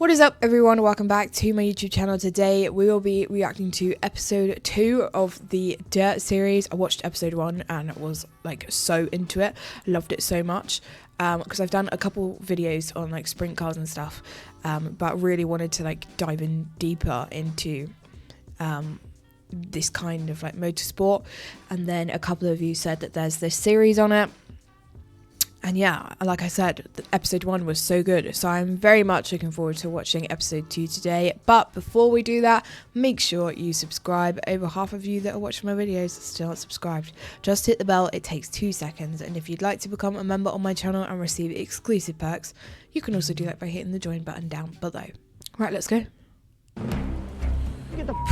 What is up, everyone? Welcome back to my YouTube channel. Today we will be reacting to episode 2 of the Dirt series. I watched episode 1 and was like so into it. I loved it so much because I've done a couple videos on like sprint cars and stuff, but really wanted to like dive in deeper into this kind of like motorsport. And then a couple of you said that there's this series on it. And yeah, like I said, episode 1 was so good. So I'm very much looking forward to watching episode 2 today. But before we do that, make sure you subscribe. Over half of you that are watching my videos are still not subscribed. Just hit the bell. It takes 2 seconds. And if you'd like to become a member on my channel and receive exclusive perks, you can also do that by hitting the join button down below. Right, let's go.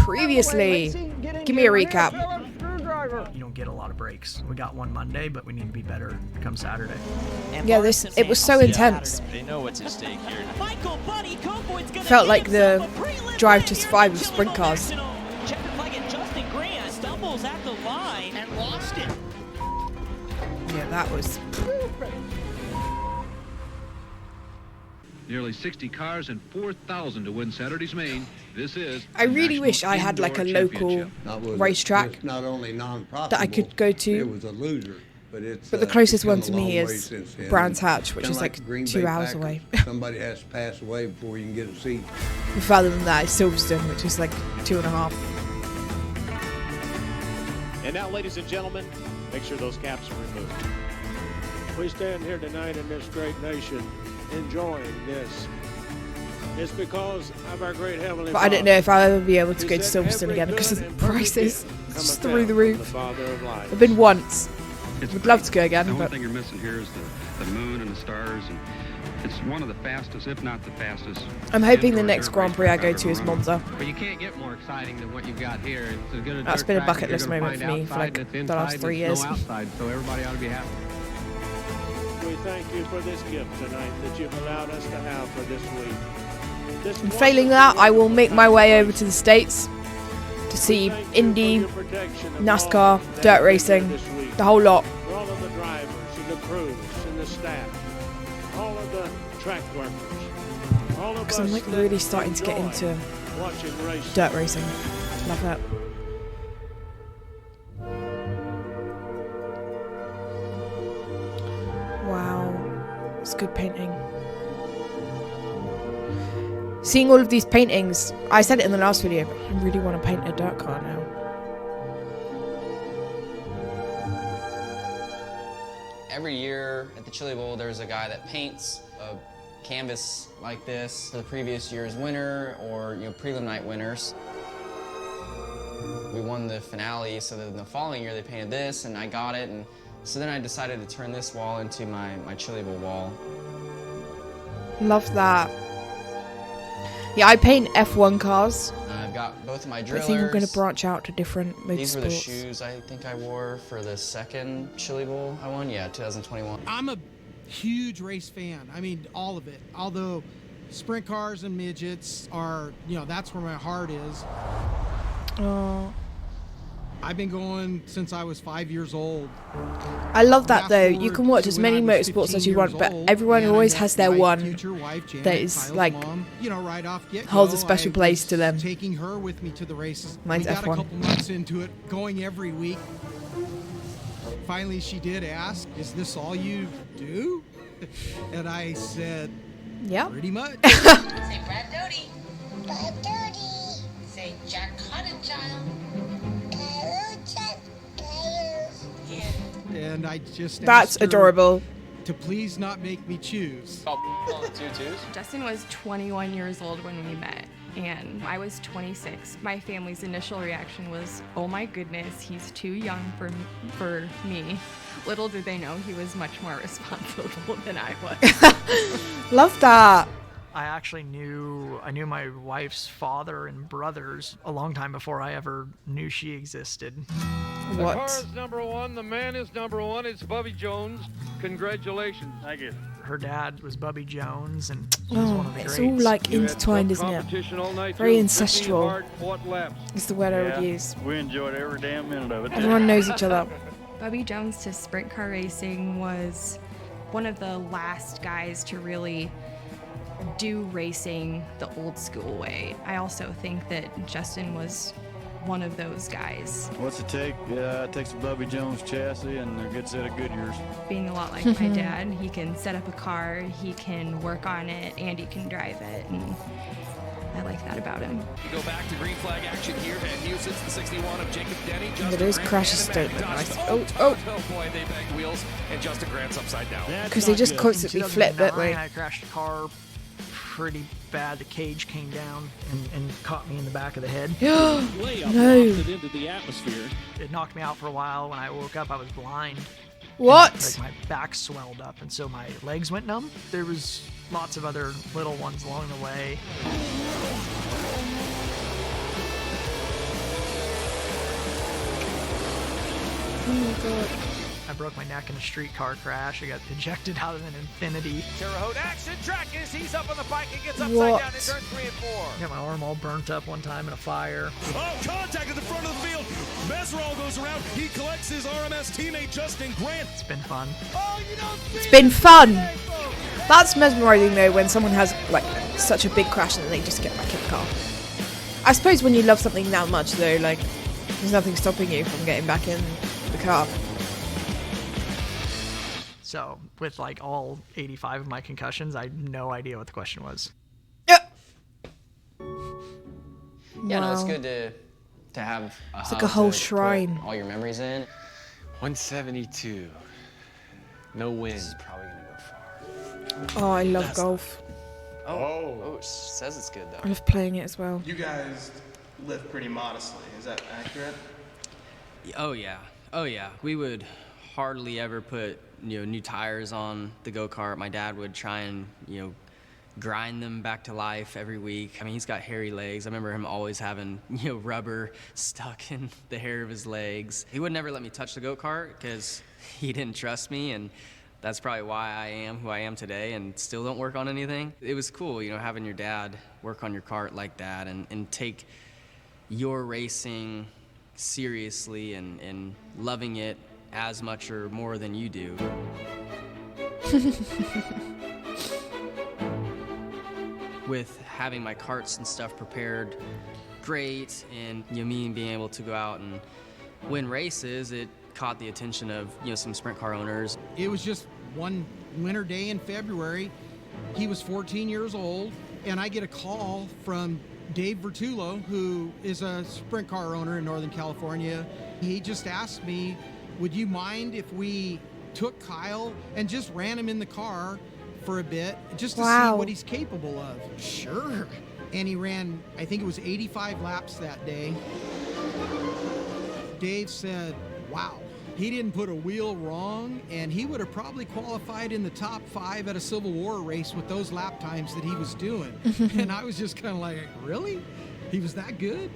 Previously, give me a recap. You don't get a lot of breaks. We got one Monday, but we need to be better come Saturday. Yeah, it was so intense. They know what's at stake here. Felt like the Drive to Survive of sprint cars. Yeah, that was. Nearly 60 cars and 4,000 to win Saturday's main. This is. I really wish I had like a local racetrack that I could go to. It was a loser, but the closest one to me is Brands Hatch, which is like 2 hours away. Somebody has to pass away before you can get a seat. Further than that is Silverstone, which is like 2.5. And now, ladies and gentlemen, make sure those caps are removed. We stand here tonight in this great nation enjoying this. It's because of our great heavenly But I don't know if I'll ever be able to go to Silverstone again because of the prices. It's just through the roof. I've been once. Would love to go again. The only But thing you're missing here is the moon and the stars, and it's one of the fastest, if not the fastest. I'm hoping the indoor next dirt Grand race Prix I I've go ever to is run. Monza. But you can't get more exciting than what you've got here. It's as good a That's dirt been a track bucket as list you're gonna moment for find me for outside, like that's the inside, last 3 years. there's no outside, so everybody ought to be happy. We thank you for this gift tonight that you've allowed us to have for this week. And failing that, I will make my way over to the States to see Indy, NASCAR, dirt racing, the whole lot. For all of the drivers and the crews and the staff, all of the track workers, all of Because I'm us like that really starting to get enjoy into watching racing. dirt racing. Love that. Wow, it's good painting. Seeing all of these paintings, I said it in the last video, but I really want to paint a dirt car now. Every year at the Chili Bowl, there's a guy that paints a canvas like this for the previous year's winner or prelim night winners. We won the finale, so then the following year they painted this, and I got it, and so then I decided to turn this wall into my Chili Bowl wall. Love that. Yeah, I paint F1 cars. I've got both of my I drillers. think I'm going to branch out to different motorsports. These were the shoes I think I wore for the second Chili Bowl I won. Yeah, 2021. I'm a huge race fan. I mean, all of it. Although sprint cars and midgets are, that's where my heart is. Oh. I've been going since I was 5 years old. I love that though. Fast You can forward watch to as when many I was motorsports 15 as you want, years but old, everyone and I always met has their my one future wife, Janet, that is Kyle's like mom, right off get-go, holds a special I place was to them. Taking her with me to the races. Mine's we got F1. a couple months into it, going every week. Finally, she did ask, "Is this all you do?" And I said, Yeah. "Pretty much." Say Brad Doty. Brad Doty. Say Jack Cottonchild. And I just That's asked her adorable. to please not make me choose. Justin was 21 years old when we met, and I was 26. My family's initial reaction was, "Oh my goodness, he's too young for me." Little did they know he was much more responsible than I was. Love that. I knew my wife's father and brothers a long time before I ever knew she existed. The car What? is #1. The man is #1. It's Bubby Jones. Congratulations. Thank you. Her dad was Bubby Jones, and he's Oh, one of the it's greats. all like You had intertwined, tough isn't it? competition all night, Very too. 15 ancestral. hard-fought laps. Is the word I would use. We enjoyed every damn minute of it. Everyone knows each other. Bubby Jones to sprint car racing was one of the last guys to really do racing the old school way. I also think that Justin was one of those guys. What's it take? Yeah, it takes a Bubby Jones chassis and a good set of Goodyears. Being a lot like my dad, he can set up a car, he can work on it, and he can drive it. And I like that about him. We go back to green flag action here, and here sits the 61 of Jacob Denny. But those crashes don't look nice. Oh. Oh boy, they banged wheels, and Justin Grant's upside down. Because they just constantly flip that way. I crashed a car pretty bad. The cage came down and caught me in the back of the head. No. Into the atmosphere. It knocked me out for a while. When I woke up, I was blind. What? And, like, my back swelled up, and so my legs went numb. There was lots of other little ones along the way. Oh my god. I broke my neck in a streetcar crash. I got ejected out of an Infinity. Terre Haute action track as he's up on the bike and gets upside What? down in turn 3 and 4. I got my arm all burnt up one time in a fire. Oh, contact at the front of the field. Meserol goes around. He collects his RMS teammate Justin Grant. It's been fun. Oh, you don't It's been fun. That's mesmerizing though, when someone has like such a big crash and then they just get back in the car. I suppose when you love something that much though, like there's nothing stopping you from getting back in the car. So with like all 85 of my concussions, I had no idea what the question was. Yeah, no, Wow. it's good to have a It's hub like a whole to shrine. put all your memories in. 172. No wind. This is probably gonna go far. Oh, I love golf. Oh, it says it's good I though. love playing it as well. You guys live pretty modestly, is that accurate? Oh yeah. We would hardly ever put new tires on the go-kart. My dad would try and grind them back to life every week. I mean, he's got hairy legs. I remember him always having rubber stuck in the hair of his legs. He would never let me touch the go-kart because he didn't trust me, and that's probably why I am who I am today and still don't work on anything. It was cool, having your dad work on your kart like that and take your racing seriously and loving it as much or more than you do. With having my karts and stuff prepared great, and me being able to go out and win races, it caught the attention of some sprint car owners. It was just one winter day in February. He was 14 years old, and I get a call from Dave Vertulo, who is a sprint car owner in Northern California. He just asked me, would you mind if we took Kyle and just ran him in the car for a bit just to see what he's capable of? Sure. And he ran, I think it was 85 laps that day. Dave said, wow, he didn't put a wheel wrong, and he would have probably qualified in the top 5 at a Civil War race with those lap times that he was doing. And I was just kind of like, really? He was that good?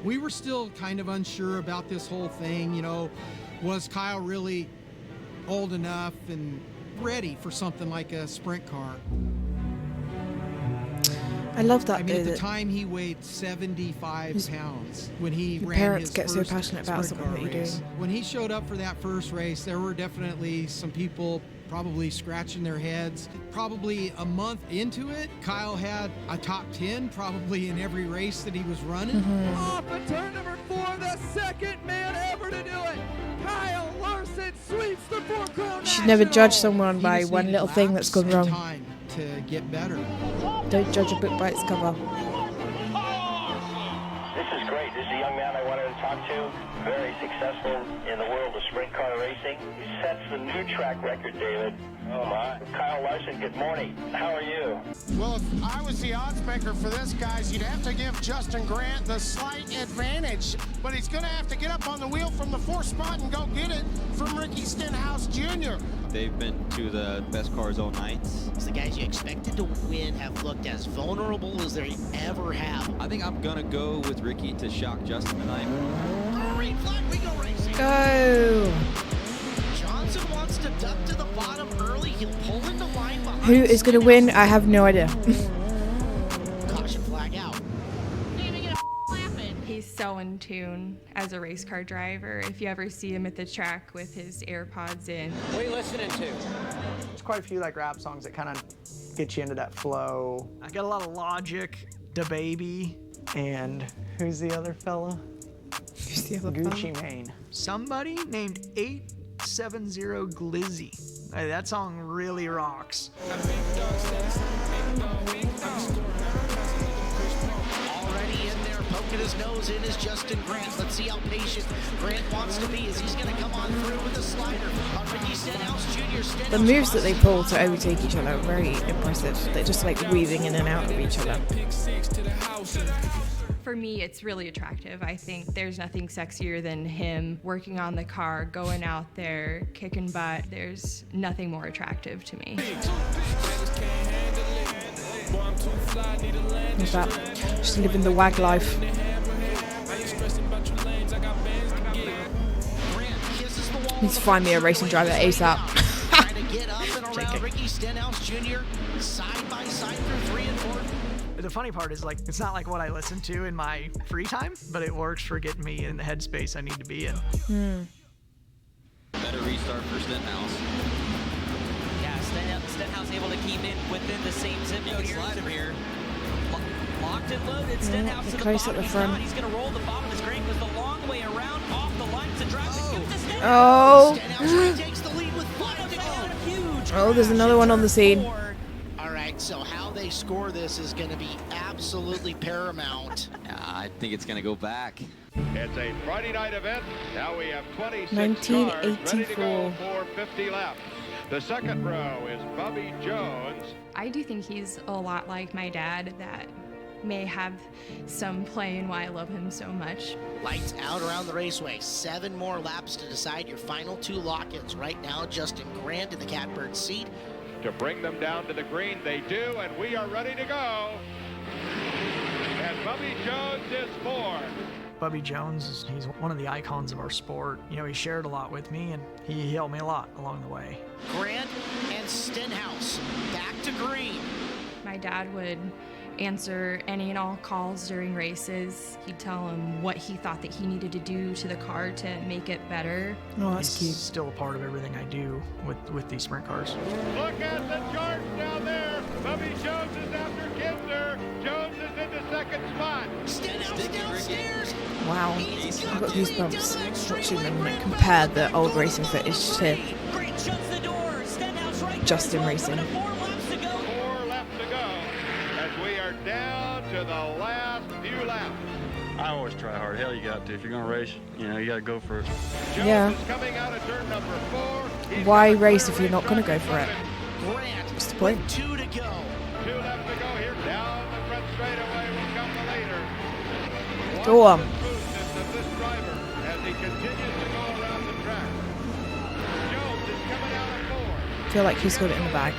We were still kind of unsure about this whole thing, was Kyle really old enough and ready for something like a sprint car? I love that. I mean, at the time he weighed 75 pounds when he ran parents his get so first passionate about sprint something car that you're race. doing. When he showed up for that first race, there were definitely some people probably scratching their heads. Probably a month into it, Kyle had a top 10 probably in every race that he was running. Off at turn number 4, the second man ever to do it. Kyle Larson sweeps the 4-Crown. You should never judge someone by one little thing that's gone wrong. Time to get better. Don't judge a book by its cover. This is great. This is a young man I wanted to talk to. Very successful in the world of sprint car racing. He sets the new track record, David. Oh my. Kyle Larson, good morning. How are you? Well, if I was the odds maker for this, guys, you'd have to give Justin Grant the slight advantage. But he's going to have to get up on the wheel from the 4th spot and go get it from Ricky Stenhouse Jr. They've been to the best cars all night. The guys you expected to win have looked as vulnerable as they ever have. I think I'm going to go with Ricky to shock Justin tonight. Green flag, we go racing. Go! Johnson wants to duck to the bottom early. He'll pull into line behind. Who is going to win? I have no idea. Caution flag out. He's so in tune as a race car driver. If you ever see him at the track with his AirPods in. What are you listening to? There's quite a few like rap songs that kind of get you into that flow. I got a lot of Logic, DaBaby, and who's the other fella? Who's the other Gucci fella? Mane. Somebody named 870 Glizzy. Hey, that song really rocks. Already in there, poking his nose in is Justin Grant. Let's see how patient Grant wants to be as he's going to come on through with a slider. Ricky Stenhouse Jr. The moves that they pull to overtake each other are very impressive. They're just like weaving in and out of each other. For me, it's really attractive. I think there's nothing sexier than him working on the car, going out there, kicking butt. There's nothing more attractive to me. What's that? Just living the wag life. Need to find me a racing driver ASAP. Get up and around Ricky Stenhouse Jr. side by side through 3 and 4. The funny part is, like, it's not like what I listen to in my free time, but it works for getting me in the headspace I need to be in. Better restart for Stenhouse. Yeah, Stenhouse able to keep it within the same zip code here. Slide him here. Locked and loaded. Stenhouse to the close at bottom. the front. He's going to roll the bottom as Grant goes the long way around off the line to drive to Stenhouse. Oh. Takes the lead with 5 to go. Oh, there's another one on the scene. All right, so how they score this is going to be absolutely paramount. I think it's going to go back. It's a Friday night event. Now we have 26 1984. cars ready to go for 50 laps. The second row is Bobby Jones. I do think he's a lot like my dad, that may have some play in why I love him so much. Lights out around the raceway. 7 more laps to decide your final 2 lock-ins. Right now, Justin Grant in the catbird seat. To bring them down to the green, they do, and we are ready to go. And Bobby Jones is 4. Bobby Jones, he's one of the icons of our sport. You know, he shared a lot with me, and he helped me a lot along the way. Grant and Stenhouse back to green. My dad would answer any and all calls during races. He'd tell him what he thought that he needed to do to the car to make it better. Oh, that's He's cute. still a part of everything I do with these sprint cars. Look at the charts down there. Bobby Jones is after Kinzer. Jones is in the second spot. Stenhouse downstairs. Wow. I've got goosebumps watching them like, compare the old racing footage to Justin racing. 4 laps to go as we are down to the last few laps. I always try hard. Hell, you got to. If you're going to race, you know, you got to go for it. Yeah. Jones is coming out of turn number 4. Why race if you're not going to go for it? Grant What's the point? 2 to go. 2 left to go here. Down the front straightaway will come the leader. Go on. Of this driver as he continues to go around the track. Jones is coming out of 4. I feel like he's got it in the bag.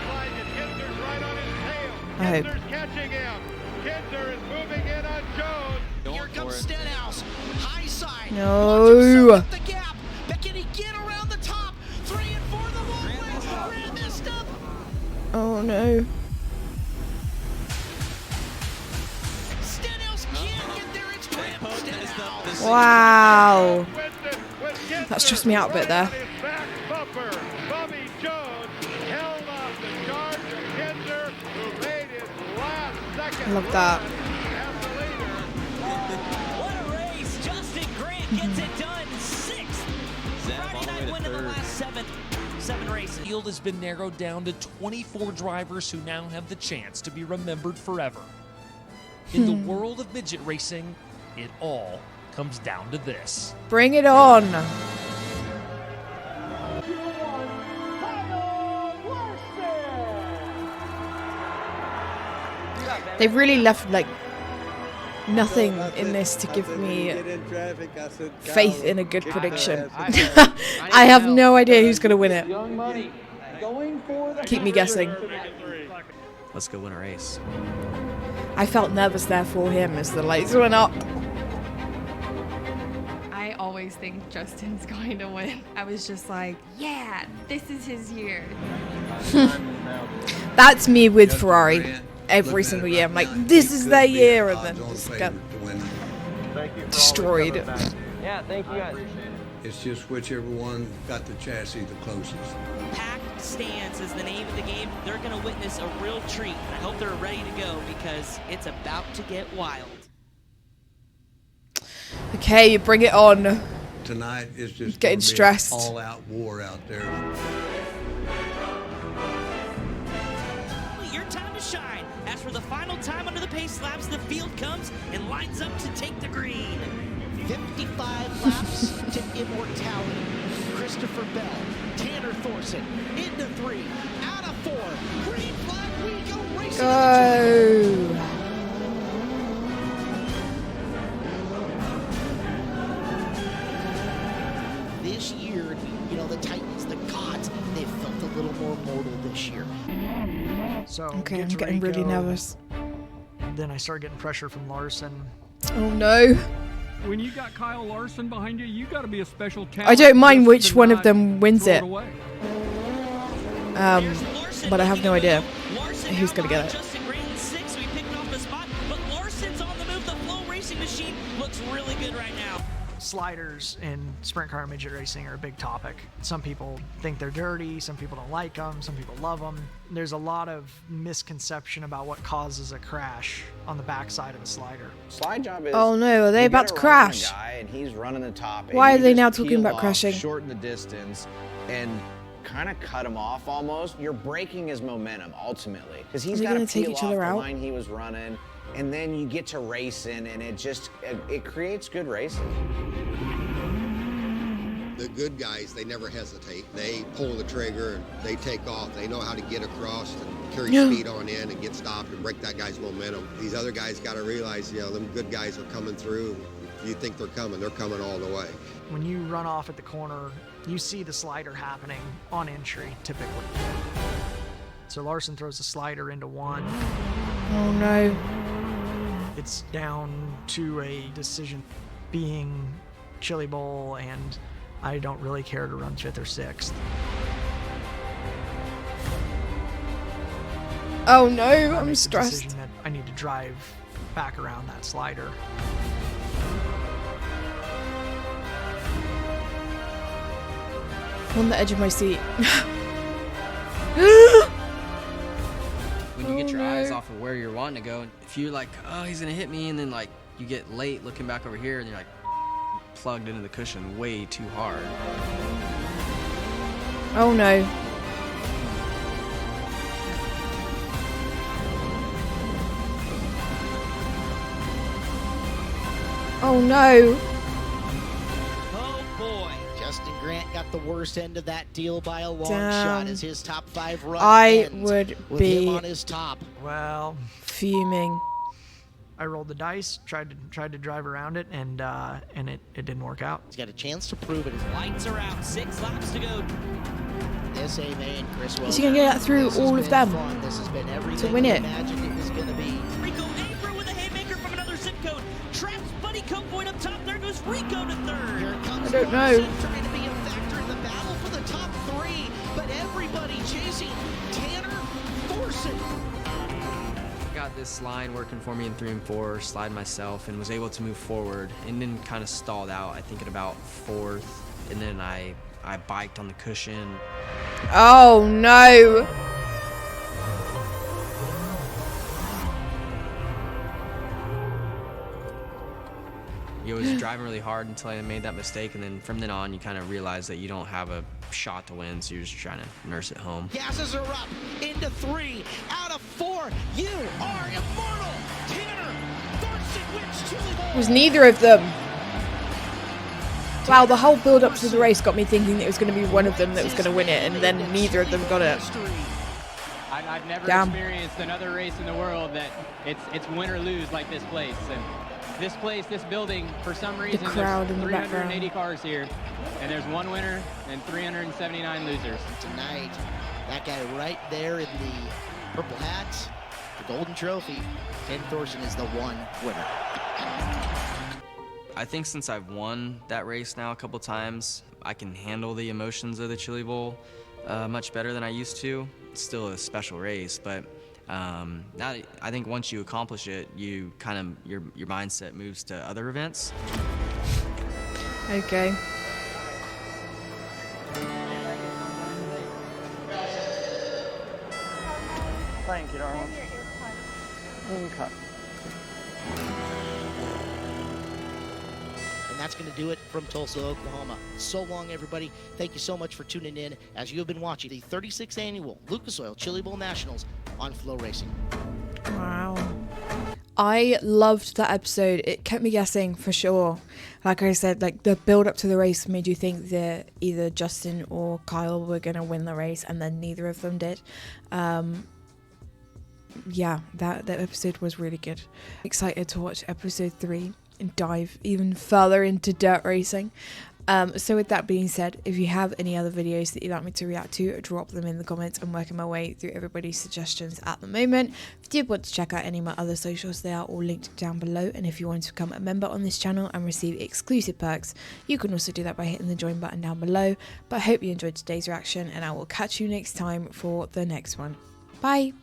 Kinzer's right on his tail. I hope. Kinzer's catching him. Kinzer is moving in on Jones. Here comes Stenhouse. High side. No. Up the gap. But can he get around the top? 3 and 4 the long way. Grant missed him. Oh no. Stenhouse can't get there. It's Grant Stenhouse. Wow. That stressed me out a bit there. Back bumper. Bobby Jones held off the charge of Kinzer, who made his last second I love that. run as the leader. What a race. Justin Grant gets it done. 6th. Friday night win in the last 7 races. The field has been narrowed down to 24 drivers who now have the chance to be remembered forever. In the world of midget racing, it all comes down to this. Bring it on. They've really left like nothing in this to give me faith in a good prediction. I have no idea who's going to win it. Keep me guessing. Let's go win a race. I felt nervous there for him as the lights went up. I always think Justin's going to win. I was just like, yeah, this is his year. That's me with Ferrari. Every single year, I'm like, this is their year, and then just get destroyed. Yeah, thank you guys. It's just whichever one got the chassis the closest. Packed stands is the name of the game. They're going to witness a real treat. I hope they're ready to go because it's about to get wild. Okay, bring it on. Tonight is just getting stressed. All-out war out there. Your time to shine. As for the final time under the pace laps, the field comes and lines up to take the green. 55 laps to immortality. Christopher Bell, Tanner Thorson, into 3, out of 4. Green flag, we go racing. Go. This year, you know, the Titans, the gods, they felt a little more mortal this year. So Okay, I'm getting really nervous. Then I started getting pressure from Larson. Oh no. When you got Kyle Larson behind you, you got to be a special talent. I don't mind just which to one of not them wins throw it. away. But I have no idea who's gonna get it. Justin Grant in 6, so he picked off the spot, but Larson's on the move. The Flow Racing machine looks really good right now. Sliders in sprint car and midget racing are a big topic. Some people think they're dirty, some people don't like them, some people love them. There's a lot of misconception about what causes a crash on the backside of a slider. Slide job is, Oh no, are they you about get to around crash? a guy and he's running the top. Why and are they you now just talking peel about off, crashing? Shorten the distance and kind of cut him off almost. You're breaking his momentum ultimately because he's Are they got to gonna take peel each off other the out? line he was running, and then you get to racing, and it creates good racing. The good guys, they never hesitate. They pull the trigger and they take off. They know how to get across and carry speed on in and get stopped and break that guy's momentum. These other guys got to realize, you know, them good guys are coming through. If you think they're coming all the way. When you run off at the corner, you see the slider happening on entry typically. So Larson throws the slider into 1. Oh no. It's down to a decision being Chili Bowl, and I don't really care to run 5th or 6th. Oh no, That I'm makes a stressed. decision that I need to drive back around that slider. I'm on the edge of my seat. When you get your eyes off of where you're wanting to go, if you're like, oh, he's gonna hit me, and then like you get late looking back over here, and you're like plugged into the cushion way too hard. Oh no. Oh no. Oh boy. Justin Grant got the worst end of that deal by a long Damn. shot as his top 5 run I ends would with be him on his top. Well, fuming. I rolled the dice, tried to drive around it, and it didn't work out. He's got a chance to prove it. Lights are out. 6 laps to go. This A-Main and Chris Is he gonna get through all of them This has been to everything win we it? imagined it was gonna be. Rico Abra with a haymaker from another zip code. Traps Buddy Copepoint up top. There goes Rico to 3rd. Here comes I don't know. Larson trying to be a factor in the battle for the top 3, but everybody chasing Tanner Thorson. Got this line working for me in 3 and 4, slide myself, and was able to move forward, and then kind of stalled out, I think at about 4th, and then I biked on the cushion. Oh no. You was driving really hard until I made that mistake, and then from then on, you kind of realize that you don't have a shot to win, so you're just trying to nurse it home. Gases are up into 3, out of 4. You are immortal. Tanner Thorson wins Chili Bowl. It was neither of them. Wow, the whole build up to the race got me thinking that it was going to be one of them that was going to win it, and then neither of them got it. I've never Damn. experienced another race in the world that it's win or lose like this place. And this place, this building, for some reason, crowd there's in the 380 background. cars here, and there's 1 winner and 379 losers. Tonight, that guy right there in the purple hat, the golden trophy, Ken Thorson is the one winner. I think since I've won that race now a couple times, I can handle the emotions of the Chili Bowl much better than I used to. It's still a special race, but now I think once you accomplish it, you kind of your mindset moves to other events. Okay. Thank you, darling. Okay. And that's going to do it from Tulsa, Oklahoma. So long, everybody. Thank you so much for tuning in as you have been watching the 36th Annual Lucas Oil Chili Bowl Nationals on Flow Racing. Wow. I loved that episode. It kept me guessing for sure. Like I said, like the build up to the race made you think that either Justin or Kyle were going to win the race, and then neither of them did. Yeah, that episode was really good. Excited to watch episode 3 and dive even further into dirt racing. So with that being said, if you have any other videos that you'd like me to react to, drop them in the comments. I'm working my way through everybody's suggestions at the moment. If you want to check out any of my other socials, they are all linked down below. And if you want to become a member on this channel and receive exclusive perks, you can also do that by hitting the join button down below. But I hope you enjoyed today's reaction, and I will catch you next time for the next one. Bye!